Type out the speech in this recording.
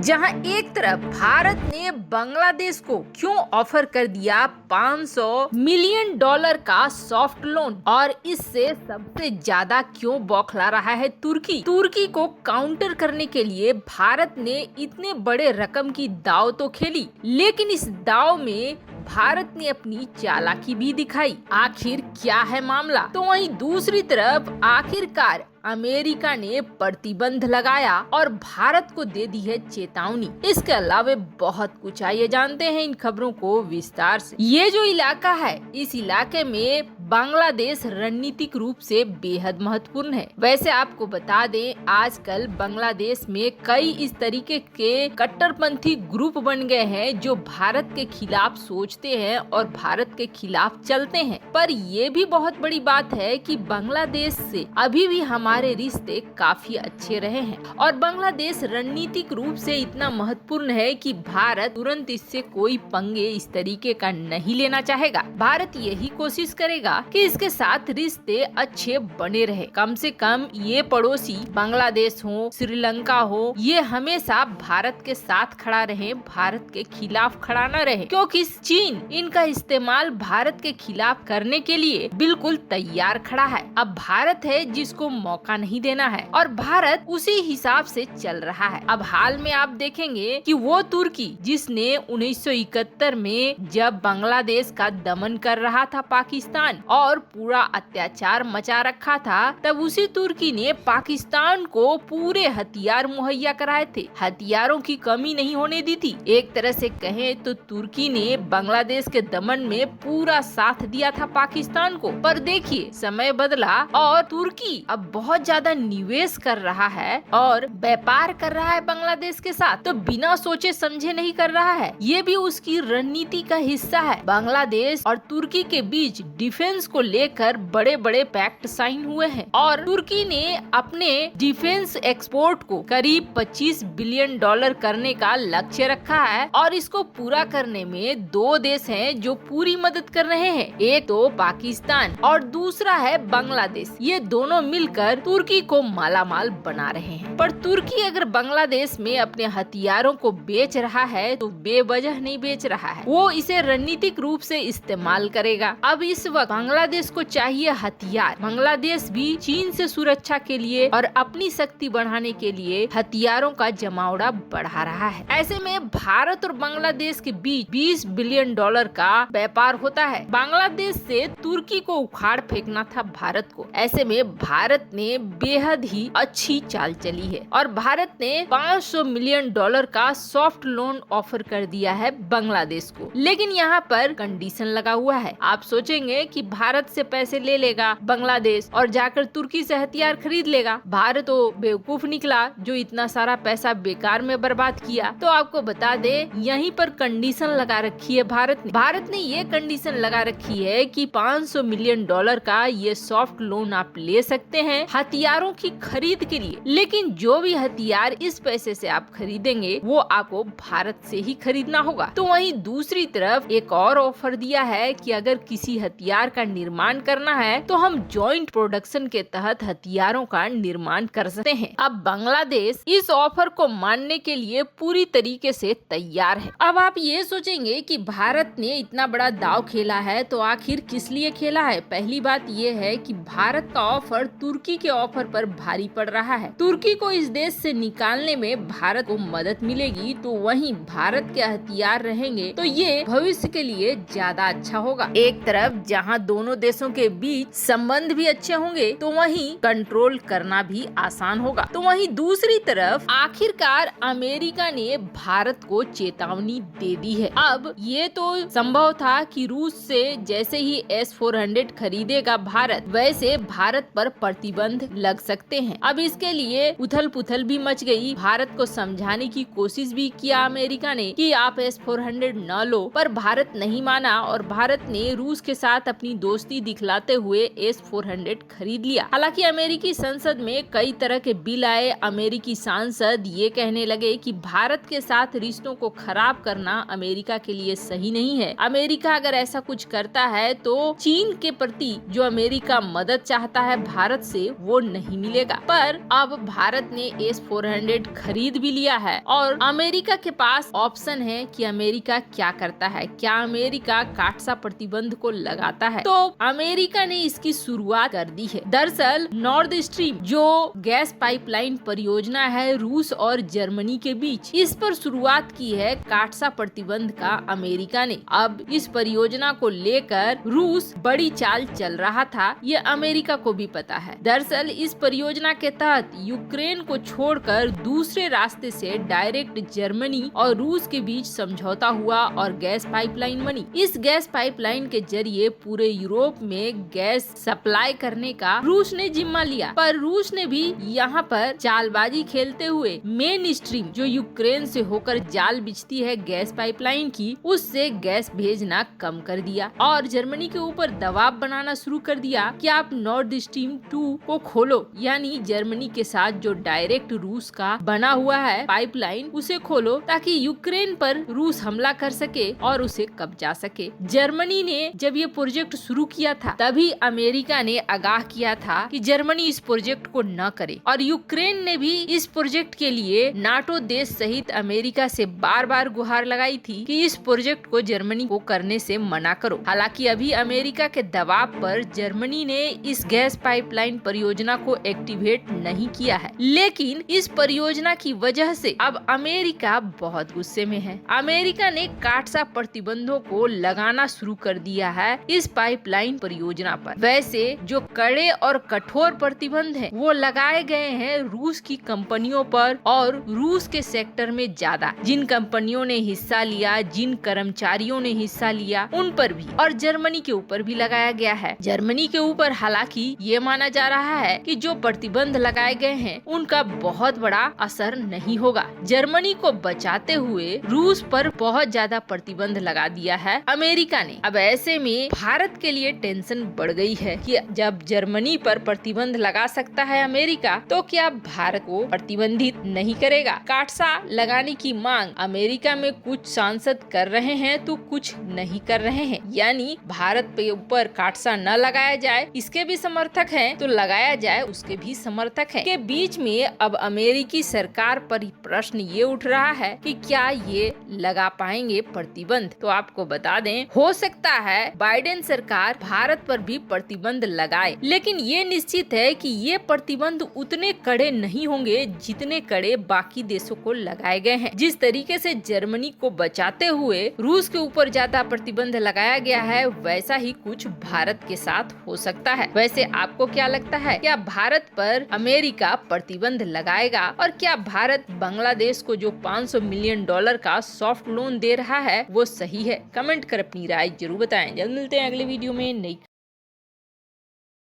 जहां एक तरफ भारत ने बांग्लादेश को क्यों ऑफर कर दिया $500 मिलियन का सॉफ्ट लोन, और इससे सबसे ज्यादा क्यों बौखला रहा है तुर्की को काउंटर करने के लिए भारत ने इतने बड़े रकम की दाव तो खेली, लेकिन इस दाव में भारत ने अपनी चालाकी भी दिखाई। आखिर क्या है मामला? तो वहीं दूसरी तरफ आखिरकार अमेरिका ने प्रतिबंध लगाया और भारत को दे दी है चेतावनी। इसके अलावा बहुत कुछ, आइए जानते हैं इन खबरों को विस्तार से। ये जो इलाका है, इस इलाके में बांग्लादेश रणनीतिक रूप से बेहद महत्वपूर्ण है। वैसे आपको बता दें, आजकल बांग्लादेश में कई इस तरीके के कट्टरपंथी ग्रुप बन गए हैं जो भारत के खिलाफ सोचते हैं और भारत के खिलाफ चलते हैं। पर ये भी बहुत बड़ी बात है कि बांग्लादेश से अभी भी हमारे रिश्ते काफी अच्छे रहे हैं और बांग्लादेश रणनीतिक रूप से इतना महत्वपूर्ण है कि भारत तुरंत इससे कोई पंगे इस तरीके का नहीं लेना चाहेगा। भारत यही कोशिश करेगा कि इसके साथ रिश्ते अच्छे बने रहे। कम से कम ये पड़ोसी बांग्लादेश हो, श्रीलंका हो, ये हमेशा भारत के साथ खड़ा रहे, भारत के खिलाफ खड़ा न रहे, क्योंकि चीन इनका इस्तेमाल भारत के खिलाफ करने के लिए बिल्कुल तैयार खड़ा है। अब भारत है जिसको मौका नहीं देना है और भारत उसी हिसाब से चल रहा है। अब हाल में आप देखेंगे कि वो तुर्की जिसने 1971 में जब बांग्लादेश का दमन कर रहा था पाकिस्तान और पूरा अत्याचार मचा रखा था, तब उसी तुर्की ने पाकिस्तान को पूरे हथियार मुहैया कराए थे, हथियारों की कमी नहीं होने दी थी। एक तरह से कहें तो तुर्की ने बांग्लादेश के दमन में पूरा साथ दिया था पाकिस्तान को। पर देखिए, समय बदला और तुर्की अब बहुत ज्यादा निवेश कर रहा है और व्यापार कर रहा है बांग्लादेश के साथ, तो बिना सोचे समझे नहीं कर रहा है। ये भी उसकी रणनीति का हिस्सा है। बांग्लादेश और तुर्की के बीच डिफेंस को लेकर बड़े बड़े पैक्ट साइन हुए हैं और तुर्की ने अपने डिफेंस एक्सपोर्ट को करीब $25 बिलियन करने का लक्ष्य रखा है और इसको पूरा करने में दो देश हैं जो पूरी मदद कर रहे हैं। एक तो पाकिस्तान और दूसरा है बांग्लादेश। ये दोनों मिलकर तुर्की को मालामाल बना रहे हैं। पर तुर्की अगर बांग्लादेश में अपने हथियारों को बेच रहा है तो बेवजह नहीं बेच रहा है, वो इसे रणनीतिक रूप से इस्तेमाल करेगा। अब इस वक्त बांग्लादेश को चाहिए हथियार। बांग्लादेश भी चीन से सुरक्षा के लिए और अपनी शक्ति बढ़ाने के लिए हथियारों का जमावड़ा बढ़ा रहा है। ऐसे में भारत और बांग्लादेश के बीच $20 बिलियन का व्यापार होता है। बांग्लादेश से तुर्की को उखाड़ फेंकना था भारत को। ऐसे में भारत ने बेहद ही अच्छी चाल चली है और भारत ने $500 मिलियन का सॉफ्ट लोन ऑफर कर दिया है बांग्लादेश को। लेकिन यहाँ पर कंडीशन लगा हुआ है। आप सोचेंगे कि भारत से पैसे ले लेगा बांग्लादेश और जाकर तुर्की से हथियार खरीद लेगा। भारत तो बेवकूफ निकला जो इतना सारा पैसा बेकार में बर्बाद किया। तो आपको बता दे, यहीं पर कंडीशन लगा रखी है भारत ने ये कंडीशन लगा रखी है कि $500 मिलियन का ये सॉफ्ट लोन आप ले सकते हैं हथियारों की खरीद के लिए, लेकिन जो भी हथियार इस पैसे से आप खरीदेंगे वो आपको भारत से ही खरीदना होगा। तो वहीं दूसरी तरफ एक और ऑफर दिया है कि अगर किसी हथियार का निर्माण करना है तो हम जॉइंट प्रोडक्शन के तहत हथियारों का निर्माण कर सकते हैं। अब बांग्लादेश इस ऑफर को मानने के लिए पूरी तरीके से तैयार है। अब आप ये सोचेंगे कि भारत ने इतना बड़ा दाव खेला है तो आखिर किस लिए खेला है? पहली बात ये है कि भारत का ऑफर तुर्की के ऑफर पर भारी पड़ रहा है। तुर्की को इस देश से निकालने में भारत को मदद मिलेगी, तो वहीं भारत के हथियार रहेंगे तो ये भविष्य के लिए ज्यादा अच्छा होगा। एक तरफ जहां दोनों देशों के बीच संबंध भी अच्छे होंगे तो वहीं कंट्रोल करना भी आसान होगा। तो वहीं दूसरी तरफ आखिरकार अमेरिका ने भारत को चेतावनी दे दी है। अब ये तो संभव था कि रूस से जैसे ही S-400 खरीदेगा भारत, वैसे भारत पर प्रतिबंध लग सकते हैं। अब इसके लिए उथल पुथल भी मच गई। भारत को समझाने की कोशिश भी किया अमेरिका ने कि आप S-400 न लो, पर भारत नहीं माना और भारत ने रूस के साथ अपनी दोस्ती दिखलाते हुए S-400 खरीद लिया। हालांकि अमेरिकी संसद में कई तरह के बिल आए। अमेरिकी सांसद ये कहने लगे कि भारत के साथ रिश्तों को खराब करना अमेरिका के लिए सही नहीं है। अमेरिका अगर ऐसा कुछ करता है तो चीन के प्रति जो अमेरिका मदद चाहता है भारत से, वो नहीं मिलेगा। पर अब भारत ने S-400 खरीद भी लिया है और अमेरिका के पास ऑप्शन है कि अमेरिका क्या करता है। क्या अमेरिका काटसा प्रतिबंध को लगाता है? तो अमेरिका ने इसकी शुरुआत कर दी है। दरअसल नॉर्थ स्ट्रीम जो गैस पाइपलाइन परियोजना है रूस और जर्मनी के बीच, इस पर शुरुआत की है काटसा प्रतिबंध का अमेरिका ने। अब इस परियोजना को लेकर रूस बड़ी चाल चल रहा था, ये अमेरिका को भी पता है। दरअसल इस परियोजना के तहत यूक्रेन को छोड़कर दूसरे रास्ते से डायरेक्ट जर्मनी और रूस के बीच समझौता हुआ और गैस पाइपलाइन बनी। इस गैस पाइपलाइन के जरिए पूरे यूरोप में गैस सप्लाई करने का रूस ने जिम्मा लिया। पर रूस ने भी यहाँ पर चालबाजी खेलते हुए मेन स्ट्रीम जो यूक्रेन से होकर जाल बिछती है गैस पाइपलाइन की, उससे गैस भेजना कम कर दिया और जर्मनी के ऊपर दबाव बनाना शुरू कर दिया कि आप नॉर्थ स्ट्रीम 2 को खोलो, यानी जर्मनी के साथ जो डायरेक्ट रूस का बना हुआ है पाइपलाइन उसे खोलो ताकि यूक्रेन पर रूस हमला कर सके और उसे कब्जा सके। जर्मनी ने जब ये प्रोजेक्ट शुरू किया था तभी अमेरिका ने आगाह किया था कि जर्मनी इस प्रोजेक्ट को न करे और यूक्रेन ने भी इस प्रोजेक्ट के लिए नाटो देश सहित अमेरिका से बार बार गुहार लगाई थी कि इस प्रोजेक्ट को जर्मनी को करने से मना करो। हालांकि अभी अमेरिका के दबाव पर जर्मनी ने इस गैस पाइपलाइन परियोजना को एक्टिवेट नहीं किया है, लेकिन इस परियोजना की वजह से अब अमेरिका बहुत गुस्से में है। अमेरिका ने काटसा प्रतिबंधों को लगाना शुरू कर दिया है इस पाइपलाइन परियोजना पर। वैसे जो कड़े और कठोर प्रतिबंध हैं, वो लगाए गए हैं रूस की कंपनियों पर और रूस के सेक्टर में ज्यादा जिन कंपनियों ने हिस्सा लिया, जिन कर्मचारियों ने हिस्सा लिया उन पर भी, और जर्मनी के ऊपर भी लगाया गया है। जर्मनी के ऊपर हालांकि ये माना जा रहा है कि जो प्रतिबंध लगाए गए हैं उनका बहुत बड़ा असर नहीं होगा। जर्मनी को बचाते हुए रूस पर बहुत ज्यादा प्रतिबंध लगा दिया है अमेरिका ने। अब ऐसे में भारत के लिए टेंशन बढ़ गई है कि जब जर्मनी पर प्रतिबंध लगा सकता है अमेरिका, तो क्या भारत को प्रतिबंधित नहीं करेगा? काटसा लगाने की मांग अमेरिका में कुछ सांसद कर रहे हैं तो कुछ नहीं कर रहे हैं, यानी भारत पे ऊपर काटसा न लगाया जाए इसके भी समर्थक हैं तो लगाया जाए उसके भी समर्थक हैं। के बीच में अब अमेरिकी सरकार पर प्रश्न ये उठ रहा है कि क्या ये लगा पाएंगे प्रतिबंध। तो आपको बता दें, हो सकता है बाइडेन सरकार भारत पर भी प्रतिबंध लगाए, लेकिन ये निश्चित है कि ये प्रतिबंध उतने कड़े नहीं होंगे जितने कड़े बाकी देशों को लगाए गए हैं। जिस तरीके से जर्मनी को बचाते हुए रूस के ऊपर ज्यादा प्रतिबंध लगाया गया है, वैसा ही कुछ भारत के साथ हो सकता है। वैसे आपको क्या लगता है, क्या भारत पर अमेरिका प्रतिबंध लगाएगा और क्या भारत बांग्लादेश को जो $500 मिलियन का सॉफ्ट लोन दे रहा है वो सही है? कमेंट कर अपनी राय जरूर बताएं। जल्द मिलते हैं अगले वीडियो में नई